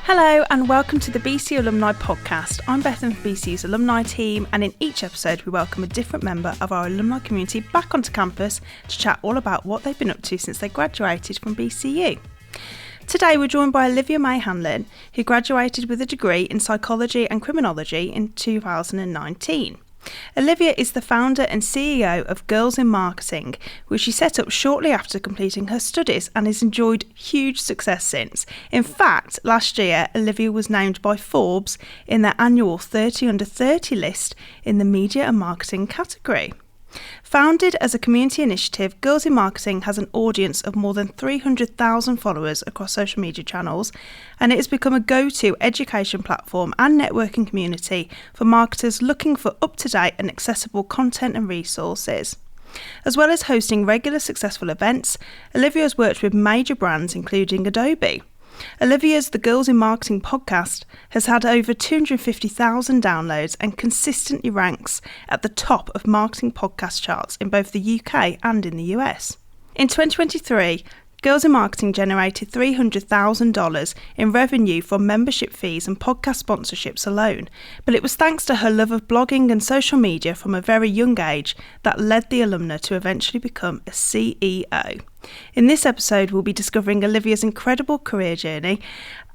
Hello and welcome to the BCU Alumni podcast. I'm Bethan from BCU's Alumni team, and in each episode we welcome a different member of our alumni community back onto campus to chat all about what they've been up to since they graduated from BCU. Today we're joined by Olivia Mae Hanlon, who graduated with a degree in Psychology and Criminology in 2019. Olivia is the founder and CEO of Girls in Marketing, which she set up shortly after completing her studies and has enjoyed huge success since. In fact, last year, Olivia was named by Forbes in their annual 30 under 30 list in the media and marketing category. Founded as a community initiative, Girls in Marketing has an audience of more than 300,000 followers across social media channels, and it has become a go-to education platform and networking community for marketers looking for up-to-date and accessible content and resources. As well as hosting regular successful events, Olivia has worked with major brands including Adobe. Olivia's The Girls in Marketing podcast has had over 250,000 downloads and consistently ranks at the top of marketing podcast charts in both the UK and in the US. In 2023, Girls in Marketing generated $300,000 in revenue from membership fees and podcast sponsorships alone, but it was thanks to her love of blogging and social media from a very young age that led the Alumna to eventually become a CEO. In this episode, we'll be discovering Olivia's incredible career journey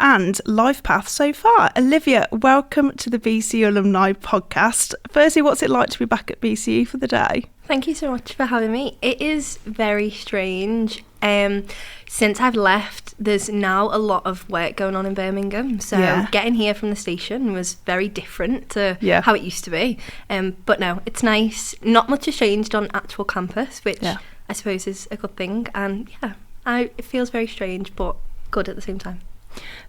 and life path so far. Olivia, welcome to the BCU Alumni podcast. Firstly, what's it like to be back at BCU for the day? Thank you so much for having me. It is very strange. Since I've left, there's now a lot of work going on in Birmingham. So getting here from the station was very different to how it used to be. But no, it's nice. Not much has changed on actual campus, which I suppose is a good thing. And it feels very strange, but good at the same time.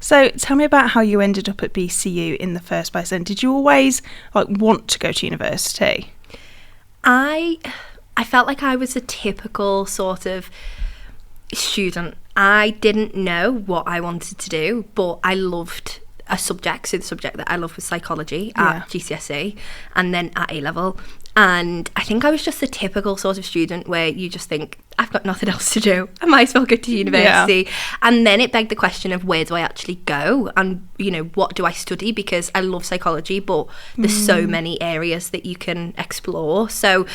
So tell me about how you ended up at BCU in the first place. And did you always want to go to university? I felt like I was a typical sort of student. I didn't know what I wanted to do, but I loved a subject. So the subject that I loved was psychology at GCSE and then at A-level. And I think I was just a typical sort of student where you just think, I've got nothing else to do. I might as well go to university. Yeah. And then it begged the question of where do I actually go? And, what do I study? Because I love psychology, but there's so many areas that you can explore. So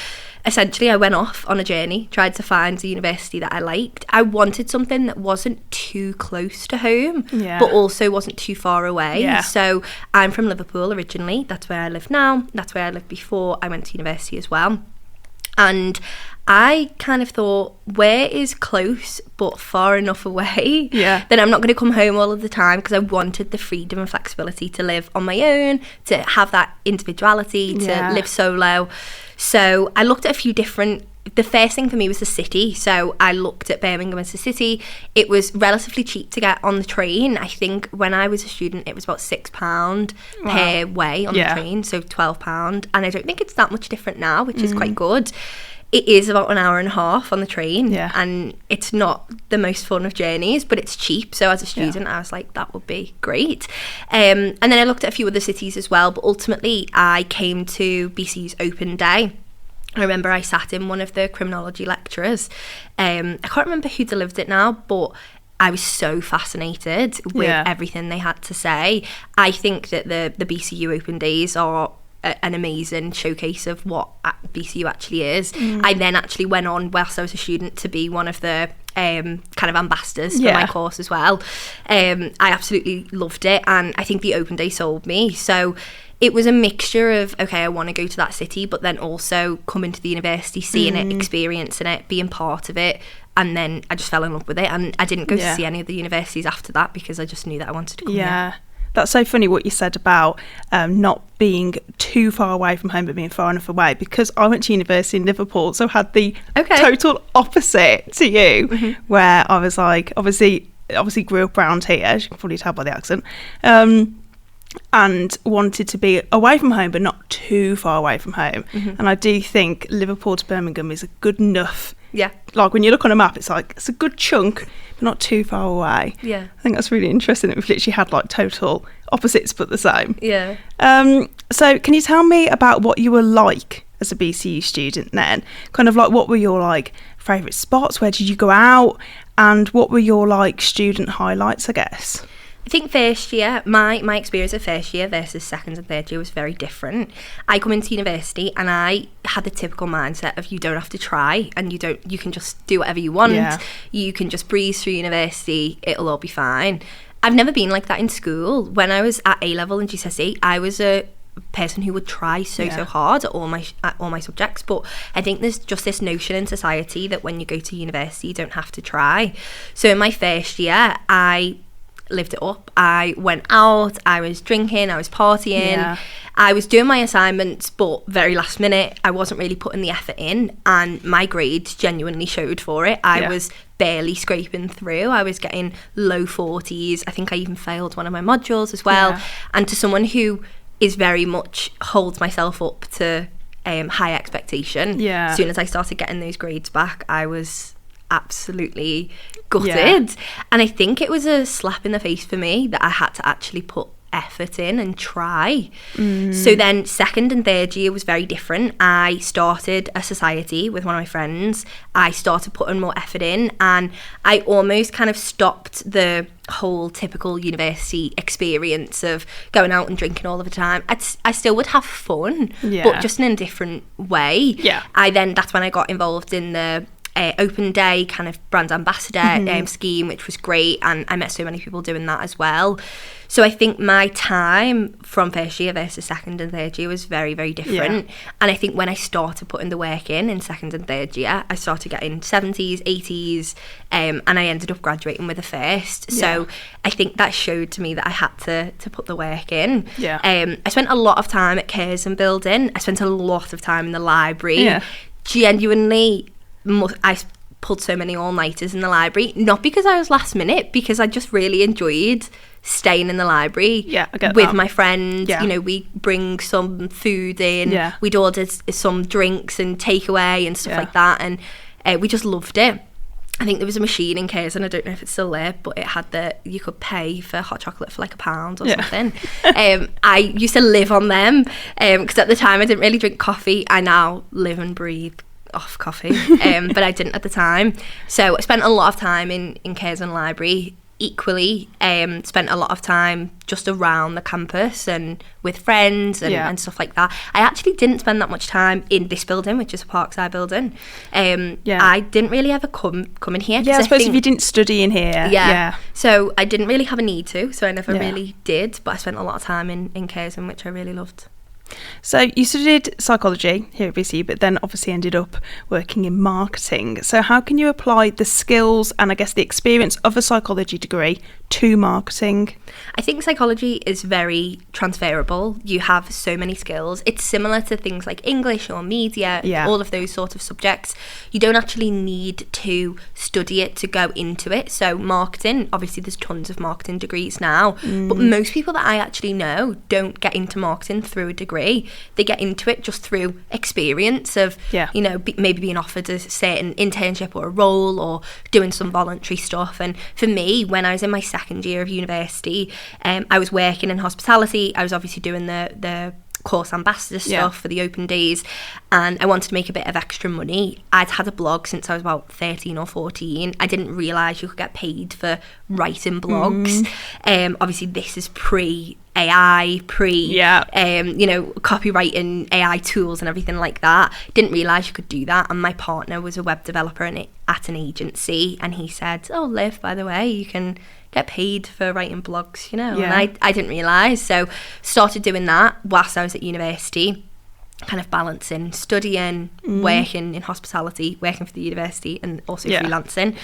essentially I went off on a journey, tried to find a university that I liked. I wanted something that wasn't too close to home, but also wasn't too far away. Yeah. So I'm from Liverpool originally. That's where I live now. That's where I lived before I went to university as well. And I kind of thought, where is close but far enough away that I'm not going to come home all of the time, because I wanted the freedom and flexibility to live on my own, to have that individuality, to live solo. So I looked at a few different. The first thing for me was the city. So I looked at Birmingham as a city. It was relatively cheap to get on the train. I think when I was a student, it was about £6 per way on the train, so £12. And I don't think it's that much different now, which is quite good. It is about an hour and a half on the train, and it's not the most fun of journeys, but it's cheap. So as a student, I was like, that would be great. And then I looked at a few other cities as well, but ultimately I came to BCU's open day. I remember I sat in one of the criminology lecturers. I can't remember who delivered it now, but I was so fascinated with everything they had to say. I think that the BCU open days are an amazing showcase of what BCU actually is. I then actually went on, whilst I was a student, to be one of the kind of ambassadors for my course as well. I absolutely loved it, and I think the open day sold me. So it was a mixture of, okay, I want to go to that city, but then also coming to the university, seeing it, experiencing it, being part of it. And then I just fell in love with it, and I didn't go to see any of the universities after that, because I just knew that I wanted to come here. That's so funny what you said about not being too far away from home but being far enough away, because I went to university in Liverpool, so I had the total opposite to you, where I was like, obviously grew up around here, as you can probably tell by the accent, and wanted to be away from home but not too far away from home. And I do think Liverpool to Birmingham is a good enough. Like when you look on a map, it's like it's a good chunk, but not too far away. I think that's really interesting that we've literally had like total opposites but the same. So can you tell me about what you were like as a BCU student then? Kind of like, what were your like favourite spots? Where did you go out? And what were your like student highlights, I guess? I think first year, my experience of first year versus second and third year was very different. I come into university and I had the typical mindset of you don't have to try, and you can just do whatever you want. Yeah. You can just breeze through university, it'll all be fine. I've never been like that in school. When I was at A-level and GCSE, I was a person who would try so hard at all my subjects, but I think there's just this notion in society that when you go to university you don't have to try. So in my first year, I lived it up. I went out, I was drinking, I was partying, I was doing my assignments, but very last minute. I wasn't really putting the effort in, and my grades genuinely showed for it. I was barely scraping through. I was getting low 40s. I think I even failed one of my modules as well. And to someone who is very much holds myself up to high expectation, as soon as I started getting those grades back, I was absolutely gutted. And I think it was a slap in the face for me that I had to actually put effort in and try. So then second and third year was very different. I started a society with one of my friends. I started putting more effort in, and I almost kind of stopped the whole typical university experience of going out and drinking all of the time. I still would have fun, but just in a different way. That's when I got involved in the open day kind of brand ambassador scheme, which was great, and I met so many people doing that as well. So I think my time from first year versus second and third year was very, very different. And I think when I started putting the work in second and third year, I started getting 70s, 80s, and I ended up graduating with a first. So I think that showed to me that I had to put the work in. I spent a lot of time at Cares and Building. I spent a lot of time in the library. Genuinely, I pulled so many all-nighters in the library, not because I was last minute, because I just really enjoyed staying in the librry with my friends. You know, we bring some food in, we'd order some drinks and takeaway and stuff like that, and we just loved it. I think there was a machine in Cares, and I don't know if it's still there, but it had you could pay for hot chocolate for like £1 or something. I used to live on them because at the time I didn't really drink coffee. I now live and breathe off coffee, but I didn't at the time. So I spent a lot of time in Cares and Library. Equally, spent a lot of time just around the campus and with friends and stuff like that. I actually didn't spend that much time in this building, which is a Parkside building. I didn't really ever come in here. I suppose if you didn't study in here. So I didn't really have a need to, so I never really did, but I spent a lot of time in Cares, which I really loved. So you studied psychology here at BCU, but then obviously ended up working in marketing. So how can you apply the skills and I guess the experience of a psychology degree to marketing? I think psychology is very transferable. You have so many skills. It's similar to things like English or media, all of those sort of subjects. You don't actually need to study it to go into it. So marketing, obviously there's tons of marketing degrees now, but most people that I actually know don't get into marketing through a degree. They get into it just through experience of, you know, maybe being offered a certain internship or a role or doing some voluntary stuff. And for me, when I was in my second year of university, I was working in hospitality. I was obviously doing the course ambassador stuff for the open days, and I wanted to make a bit of extra money. I'd had a blog since I was about 13 or 14. I didn't realise you could get paid for writing blogs. Obviously this is pre-AI, you know, copywriting, AI tools and everything like that. Didn't realise you could do that. And my partner was a web developer at an agency, and he said, "Oh, Liv, by the way, you can get paid for writing blogs, you know." And I didn't realise, so started doing that whilst I was at university, kind of balancing studying, working in hospitality, working for the university, and also freelancing,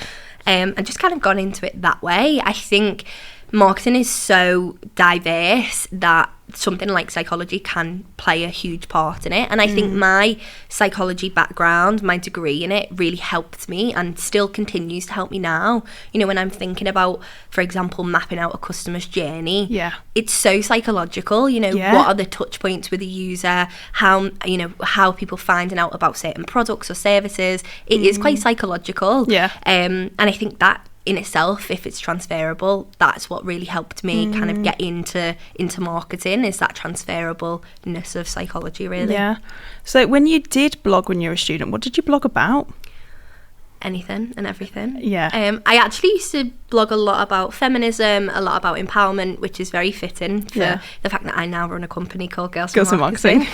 and just kind of gone into it that way. I think marketing is so diverse that something like psychology can play a huge part in it, and I think my psychology background, my degree in it, really helped me and still continues to help me now. You know, when I'm thinking about, for example, mapping out a customer's journey, it's so psychological. You know, what are the touch points with the user, how people finding out about certain products or services. It is quite psychological, and I think that in itself, if it's transferable, that's what really helped me kind of get into marketing, is that transferableness of psychology, really. So when you did blog when you were a student, what did you blog about? anything and everything. Yeah. I actually used to blog a lot about feminism, a lot about empowerment, which is very fitting for the fact that I now run a company called Girls in Marketing.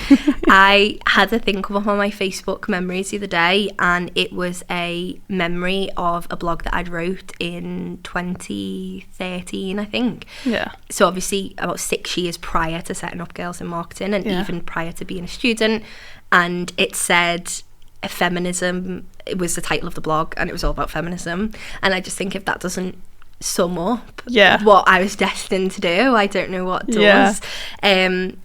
I had a thing come up on my Facebook memories the other day, and it was a memory of a blog that I'd wrote in 2013, I think. Yeah. So obviously about 6 years prior to setting up Girls in Marketing, and even prior to being a student. And it said feminism, it was the title of the blog, and it was all about feminism. And I just think if that doesn't sum up what I was destined to do, I don't know what does.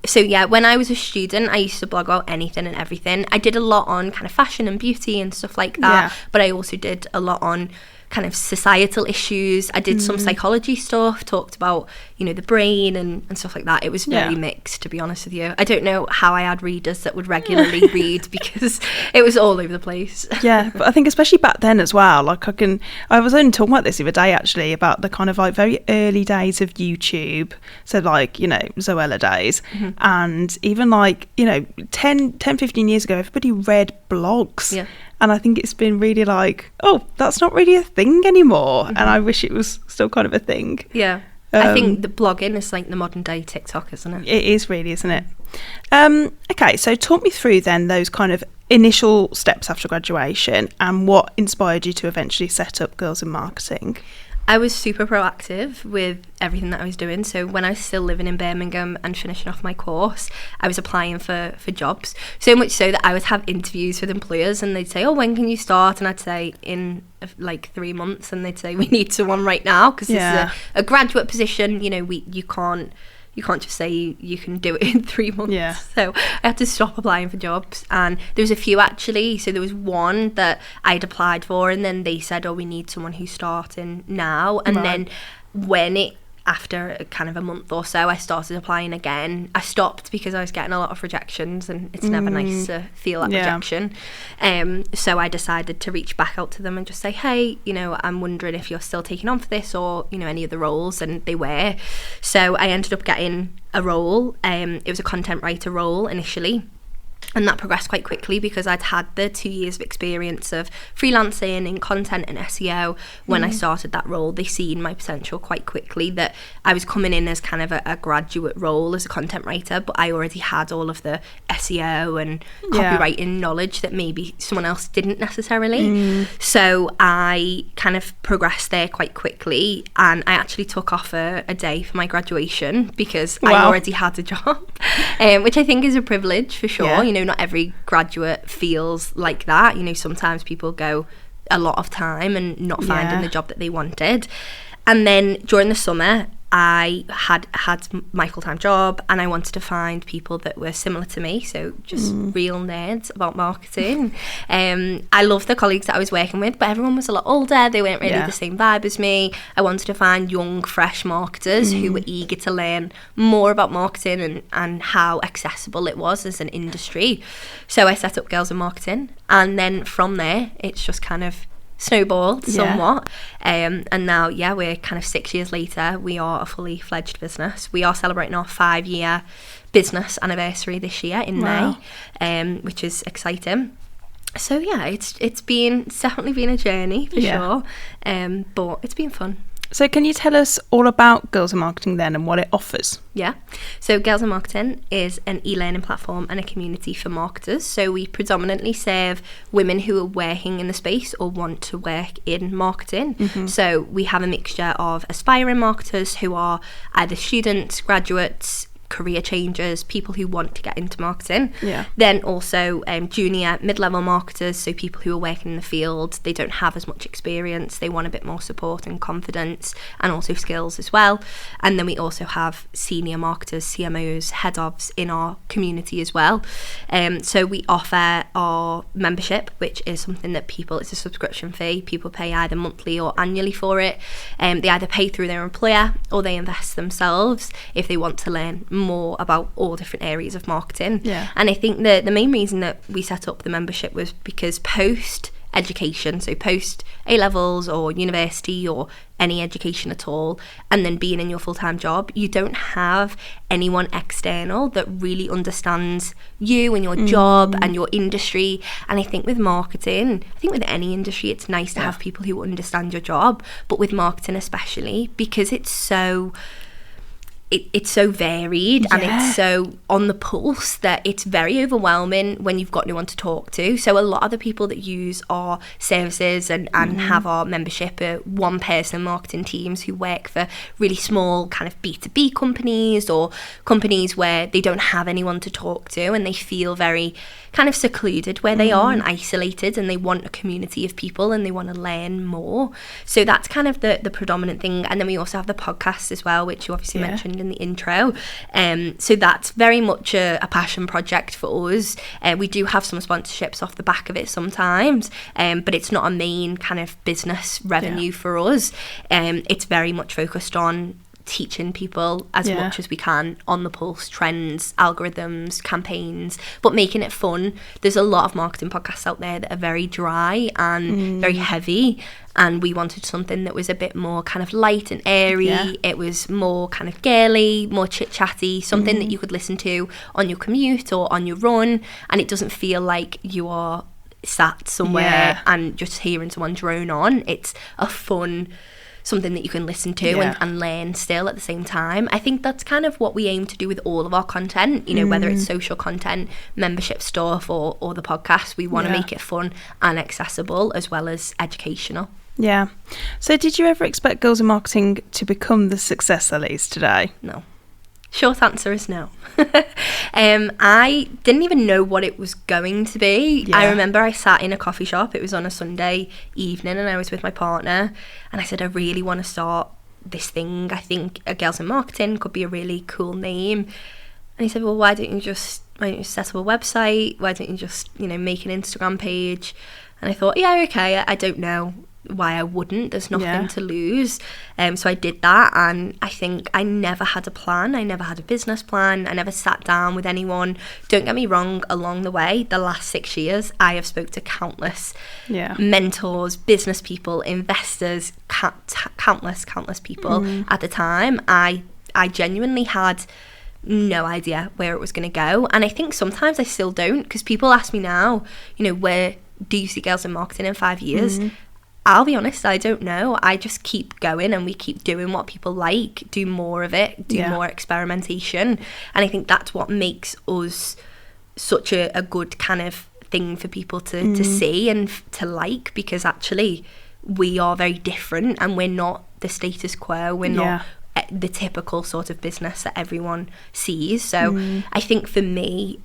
So yeah, when I was a student, I used to blog about anything and everything. I did a lot on kind of fashion and beauty and stuff like that, but I also did a lot on kind of societal issues. I did some psychology stuff, talked about, you know, the brain and stuff like that. It was very mixed, to be honest with you. I don't know how I had readers that would regularly read, because it was all over the place. Yeah, but I think especially back then as well, like I was only talking about this the other day actually, about the kind of like very early days of YouTube. So like, you know, Zoella days. And even like, you know, 10, 15 years ago, everybody read blogs. Yeah. And I think it's been really like, oh, that's not really a thing anymore. And I wish it was still kind of a thing. Yeah. I think the blogging is like the modern day TikTok, isn't it? It is really, isn't it? Okay, so talk me through then those kind of initial steps after graduation and what inspired you to eventually set up Girls in Marketing. I was super proactive with everything that I was doing. So when I was still living in Birmingham and finishing off my course, I was applying for jobs. So much so that I would have interviews with employers, and they'd say, oh, when can you start? And I'd say in like 3 months, and they'd say, we need someone right now, because this is a graduate position. You know, you can't just say you can do it in 3 months. Yeah. So I had to stop applying for jobs, and there was a few actually. So there was one that I'd applied for, and then they said, oh, we need someone who's starting now. And then when after kind of a month or so, I started applying again. I stopped because I was getting a lot of rejections, and it's never nice to feel that rejection. So I decided to reach back out to them and just say, hey, you know, I'm wondering if you're still taking on for this, or, you know, any other roles. And they were. So I ended up getting a role. It was a content writer role initially. And that progressed quite quickly because I'd had the 2 years of experience of freelancing in content and SEO. When I started that role, they seen my potential quite quickly, that I was coming in as kind of a graduate role as a content writer, but I already had all of the SEO and copywriting knowledge that maybe someone else didn't necessarily. So I kind of progressed there quite quickly, and I actually took off a day for my graduation because I already had a job, which I think is a privilege for sure. You know, not every graduate feels like that. You know, sometimes people go a lot of time and not finding the job that they wanted. And then during the summer, I had my full-time job, and I wanted to find people that were similar to me, so just real nerds about marketing. I loved the colleagues that I was working with, but everyone was a lot older. They weren't really the same vibe as me. I wanted to find young, fresh marketers who were eager to learn more about marketing and how accessible it was as an industry. So I set up Girls in Marketing, and then from there, it's just kind of snowballed somewhat, and now we're kind of 6 years later. We are a fully fledged business. We are celebrating our 5-year business anniversary this year in May, which is exciting. So it's definitely been a journey for sure, but it's been fun. So can you tell us all about Girls in Marketing then and what it offers? Yeah. So Girls in Marketing is an e-learning platform and a community for marketers. So we predominantly serve women who are working in the space or want to work in marketing. So we have a mixture of aspiring marketers who are either students, graduates, career changers, people who want to get into marketing. Then also junior, mid-level marketers, so people who are working in the field, they don't have as much experience, they want a bit more support and confidence, and also skills as well. And then we also have senior marketers, CMOs, head ofs in our community as well. So we offer our membership, which is something that it's a subscription fee. People pay either monthly or annually for it. They either pay through their employer or they invest themselves if they want to learn more about all different areas of marketing. And I think the main reason that we set up the membership was because post education, so post A-levels or university or any education at all, and then being in your full-time job, you don't have anyone external that really understands you and your job and your industry. And I think with marketing, I think with any industry, it's nice to have people who understand your job, but with marketing especially, because it's so varied and it's so on the pulse that it's very overwhelming when you've got no one to talk to. So a lot of the people that use our services and have our membership are one-person marketing teams who work for really small kind of B2B companies or companies where they don't have anyone to talk to and they feel very kind of secluded where they are and isolated, and they want a community of people and they want to learn more. So that's kind of the predominant thing. And then we also have the podcast as well, which you obviously mentioned in the intro. So that's very much a passion project for us. We do have some sponsorships off the back of it sometimes, but it's not a main kind of business revenue for us. It's very much focused on teaching people as much as we can on the pulse, trends, algorithms, campaigns, but making it fun. There's a lot of marketing podcasts out there that are very dry and very heavy, and we wanted something that was a bit more kind of light and airy. It was more kind of girly, more chit-chatty, something that you could listen to on your commute or on your run, and it doesn't feel like you are sat somewhere and just hearing someone drone on. It's a fun something that you can listen to and learn still at the same time. I think that's kind of what we aim to do with all of our content, you know, whether it's social content, membership stuff or the podcast. We want to make it fun and accessible as well as educational. Yeah. So did you ever expect Girls in Marketing to become the success that it is today? No. Short answer is no. I didn't even know what it was going to be. I remember I sat in a coffee shop. It was on a Sunday evening and I was with my partner and I said, I really want to start this thing. I think Girls in Marketing could be a really cool name. And he said, well, why don't you just set up a website? Why don't you just, make an Instagram page? And I thought, yeah, okay, I don't know why I wouldn't. There's nothing to lose. So I did that, and I think I never had a plan. I never had a business plan. I never sat down with anyone. Don't get me wrong, along the way, the last 6 years, I have spoke to countless mentors, business people, investors, countless people. At the time, I genuinely had no idea where it was going to go. And I think sometimes I still don't, because people ask me now, where do you see Girls in Marketing in 5 years? I'll be honest, I don't know. I just keep going and we keep doing what people like, do more of it, do more experimentation. And I think that's what makes us such a good kind of thing for people to see and to like, because actually we are very different and we're not the status quo. We're not the typical sort of business that everyone sees. So I think for me,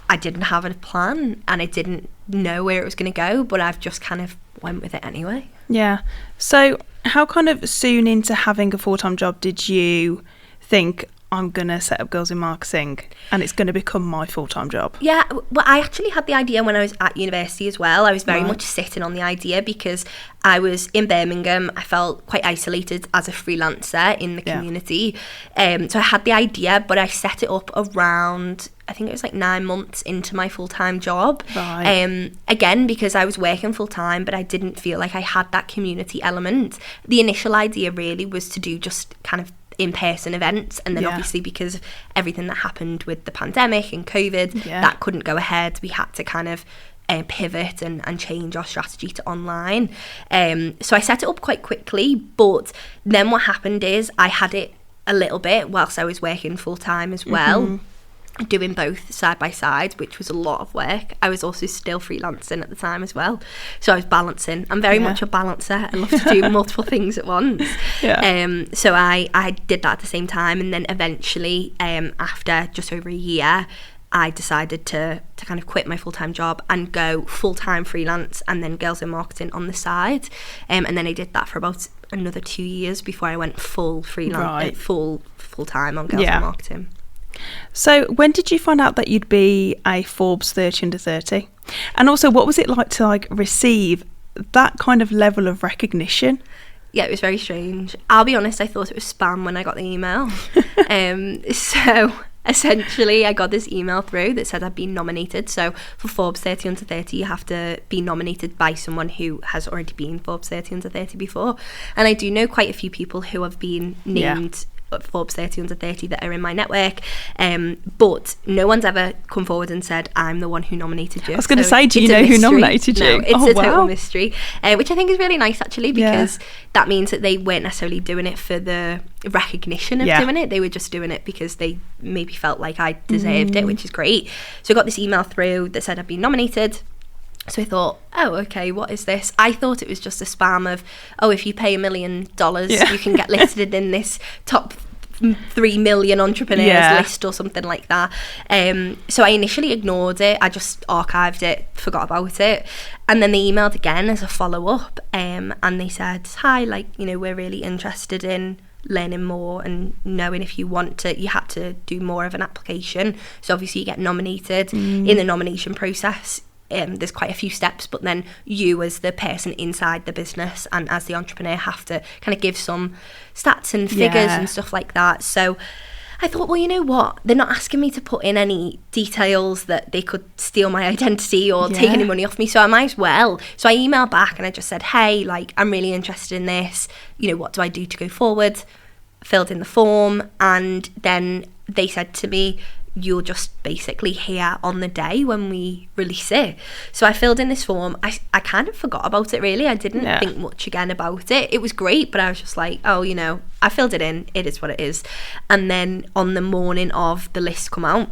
I didn't have a plan and I didn't know where it was going to go, but I've just kind of went with it anyway. Yeah. So how kind of soon into having a full-time job did you think, I'm going to set up Girls in Marketing and it's going to become my full-time job? Yeah, well, I actually had the idea when I was at university as well. I was very much sitting on the idea because I was in Birmingham. I felt quite isolated as a freelancer in the community. So I had the idea, but I set it up around, I think it was like 9 months into my full-time job. Again, because I was working full-time, but I didn't feel like I had that community element. The initial idea really was to do just kind of in-person events, and then obviously because of everything that happened with the pandemic and COVID, that couldn't go ahead. We had to kind of pivot and change our strategy to online. So I set it up quite quickly, but then what happened is I had it a little bit whilst I was working full-time as well. Doing both side by side, which was a lot of work. I was also still freelancing at the time as well, so I was balancing. I'm very much a balancer. I love to do multiple things at once. So I did that at the same time, and then eventually after just over a year I decided to kind of quit my full-time job and go full-time freelance and then Girls in Marketing on the side, and then I did that for about another 2 years before I went full freelance, full-time on Girls in Marketing. So when did you find out that you'd be a Forbes 30 under 30? And also, what was it like to receive that kind of level of recognition? Yeah, it was very strange. I'll be honest, I thought it was spam when I got the email. So essentially I got this email through that said I'd been nominated. So for Forbes 30 under 30, you have to be nominated by someone who has already been Forbes 30 under 30 before. And I do know quite a few people who have been named Forbes 30 under 30 that are in my network, but no one's ever come forward and said I'm the one who nominated you. I was going to say, do you know who nominated you? No, it's a total mystery, which I think is really nice actually, because that means that they weren't necessarily doing it for the recognition of doing it. They were just doing it because they maybe felt like I deserved it, which is great. So I got this email through that said I'd been nominated. So I thought, oh, okay, what is this? I thought it was just a spam of, oh, if you pay $1 million, you can get listed in this top 3 million entrepreneurs list or something like that. So I initially ignored it. I just archived it, forgot about it. And then they emailed again as a follow-up, and they said, hi, like, you know, we're really interested in learning more and knowing if you want to, you had to do more of an application. So obviously you get nominated. In the nomination process, there's quite a few steps, but then you as the person inside the business and as the entrepreneur have to kind of give some stats and figures and stuff like that. So I thought, well, you know what, they're not asking me to put in any details that they could steal my identity or take any money off me, so I might as well. So I emailed back and I just said, hey, like, I'm really interested in this, you know, what do I do to go forward? Filled in the form, and then they said to me, you'll just basically hear on the day when we release it. So I filled in this form. I kind of forgot about it, really. I didn't think much again about it. It was great, but I was just like, oh, you know, I filled it in. It is what it is. And then on the morning of the list come out,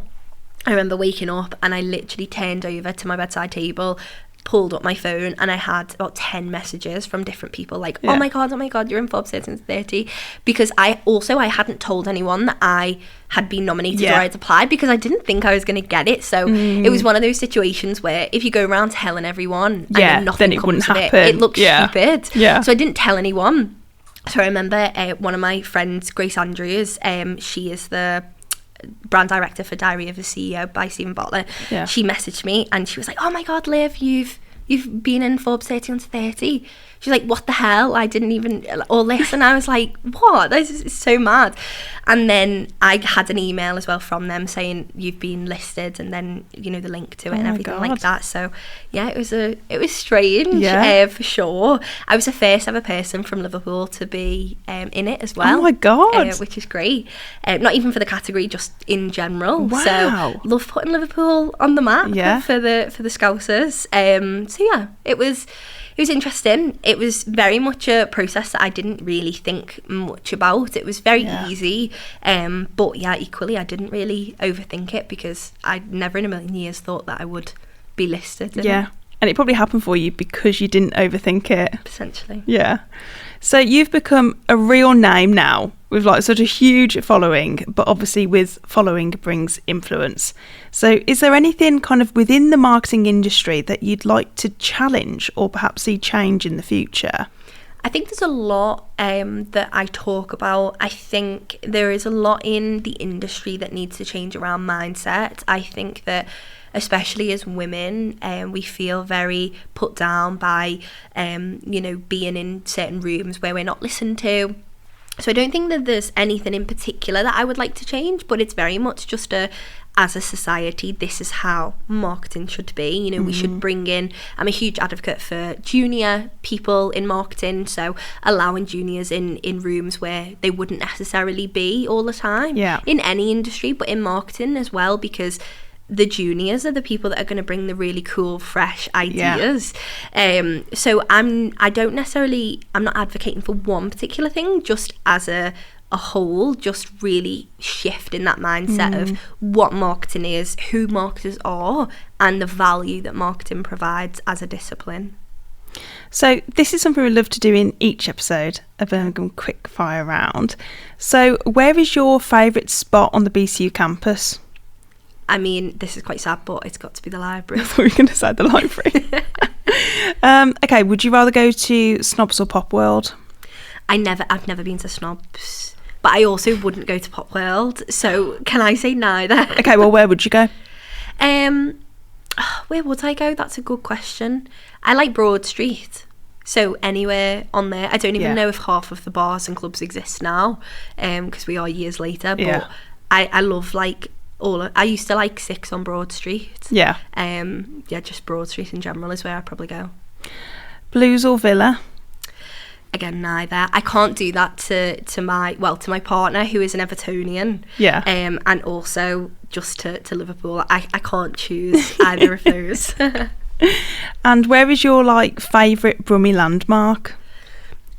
I remember waking up and I literally turned over to my bedside table, pulled up my phone, and I had about 10 messages from different people like, oh my god, you're in Forbes 30 under 30, because I hadn't told anyone that I had been nominated or I'd applied, because I didn't think I was going to get it. So it was one of those situations where if you go around telling everyone and then nothing then it comes wouldn't of happen. it looks stupid. So I didn't tell anyone. So I remember one of my friends, Grace Andrews, she is the brand director for Diary of a CEO by Stephen Butler. She messaged me and she was like, oh my god, Liv, you've been in Forbes 30 under 30. She's like, what the hell? I didn't even, all this. And I was like, what? This is so mad. And then I had an email as well from them saying you've been listed, and then, you know, the link to it and everything like that. So yeah, it was strange, for sure. I was the first ever person from Liverpool to be in it as well. Oh my god, which is great. Not even for the category, just in general. Wow. So love putting Liverpool on the map for the Scousers. So yeah, it was interesting. It was very much a process that I didn't really think much about. It was very easy, but yeah, equally I didn't really overthink it, because I never in a million years thought that I would be listed. And it probably happened for you because you didn't overthink it. Essentially. Yeah. So you've become a real name now with like such a huge following, but obviously with following brings influence. So is there anything kind of within the marketing industry that you'd like to challenge or perhaps see change in the future? I think there's a lot that I talk about. I think there is a lot in the industry that needs to change around mindset. I think that especially as women, we feel very put down by, you know, being in certain rooms where we're not listened to. So I don't think that there's anything in particular that I would like to change, but it's very much just as a society, this is how marketing should be. You know, we should bring in, I'm a huge advocate for junior people in marketing, so allowing juniors in rooms where they wouldn't necessarily be all the time, in any industry, but in marketing as well, because the juniors are the people that are going to bring the really cool, fresh ideas. So I'm not advocating for one particular thing, just as a whole, just really shifting that mindset of what marketing is, who marketers are, and the value that marketing provides as a discipline. So this is something we love to do in each episode of Birmingham Quick Fire Round. So where is your favourite spot on the BCU campus? I mean, this is quite sad, but it's got to be the library. I thought we were going to say the library. Okay, would you rather go to Snobs or Pop World? I've never been to Snobs, but I also wouldn't go to Pop World. So can I say neither? Okay, well, where would you go? Where would I go? That's a good question. I like Broad Street. So anywhere on there. I don't even know if half of the bars and clubs exist now, because we are years later. But I love like I used to like 6 on Broad Street. Yeah. Just Broad Street in general is where I'd probably go. Blues or Villa? Again, neither. I can't do that to my partner, who is an Evertonian. Yeah. And also just to Liverpool. I can't choose either of those. And where is your favourite Brummie landmark?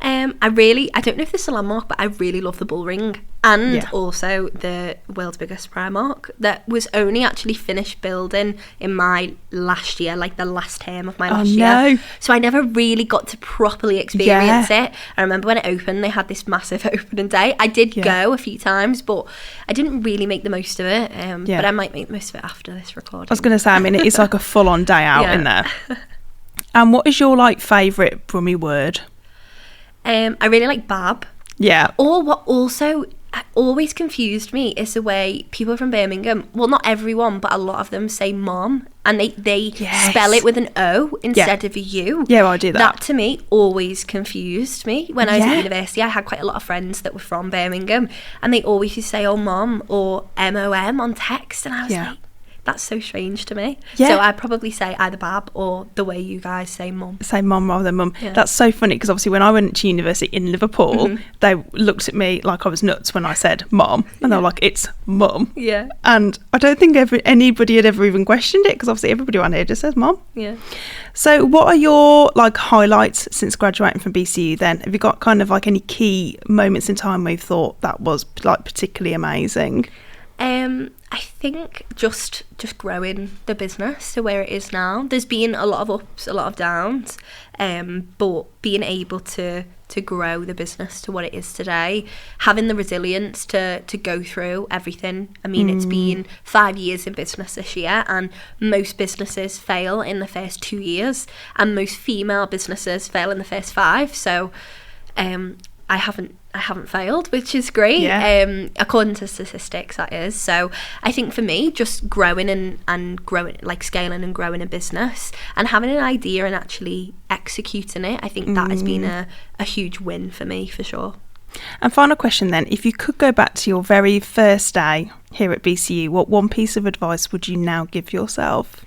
I don't know if this is a landmark, but I really love the Bullring, and also the world's biggest Primark that was only actually finished building in my last year, the last term of my last year. So I never really got to properly experience it. I remember when it opened, they had this massive opening day. I did go a few times, but I didn't really make the most of it. But I might make the most of it after this recording. I was going to say, it is a full-on day out in there. And what is your favourite Brummie word? I really like Bab. Yeah. Or what also always confused me is the way people from Birmingham, well, not everyone, but a lot of them say mom, and they spell it with an O instead of a U. Yeah, I do that. That to me always confused me. When I was at university, I had quite a lot of friends that were from Birmingham, and they always used to say, oh, mom, or MOM on text, and I was like, that's so strange to me. Yeah. So I'd probably say either Bab or the way you guys say mum. Say mum rather than mum. Yeah. That's so funny because obviously when I went to university in Liverpool, they looked at me like I was nuts when I said mum, and they were like, it's mum. Yeah. And I don't think anybody had ever even questioned it because obviously everybody around here just says mum. Yeah. So what are your highlights since graduating from BCU then? Have you got any key moments in time where you thought that was particularly amazing? I think just growing the business to where it is now. There's been a lot of ups, a lot of downs, but being able to grow the business to what it is today, having the resilience to go through everything. It's been 5 years in business this year, and most businesses fail in the first 2 years, and most female businesses fail in the first 5. So I haven't failed, which is great, according to statistics, that is. So I think for me, just growing and growing, scaling and growing a business and having an idea and actually executing it, I think that has been a huge win for me, for sure. And final question then, if you could go back to your very first day here at BCU, what one piece of advice would you now give yourself?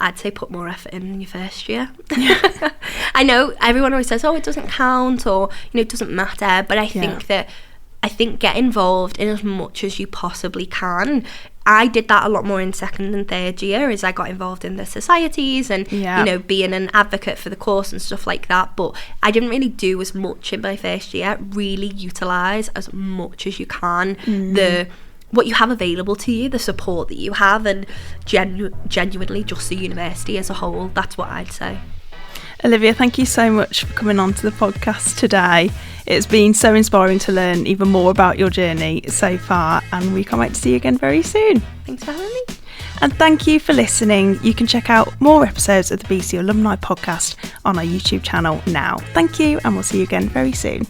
I'd say put more effort in your first year. Yeah. I know everyone always says, oh, it doesn't count, or it doesn't matter, but I think get involved in as much as you possibly can. I did that a lot more in second and third year as I got involved in the societies and being an advocate for the course and stuff like that, but I didn't really do as much in my first year. Really utilise as much as you can what you have available to you, the support that you have, and genuinely just the university as a whole. That's what I'd say. Olivia, thank you so much for coming on to the podcast today. It's been so inspiring to learn even more about your journey so far, and we can't wait to see you again very soon. Thanks for having me. And thank you for listening. You can check out more episodes of the BCU Alumni podcast on our YouTube channel now. Thank you, and we'll see you again very soon.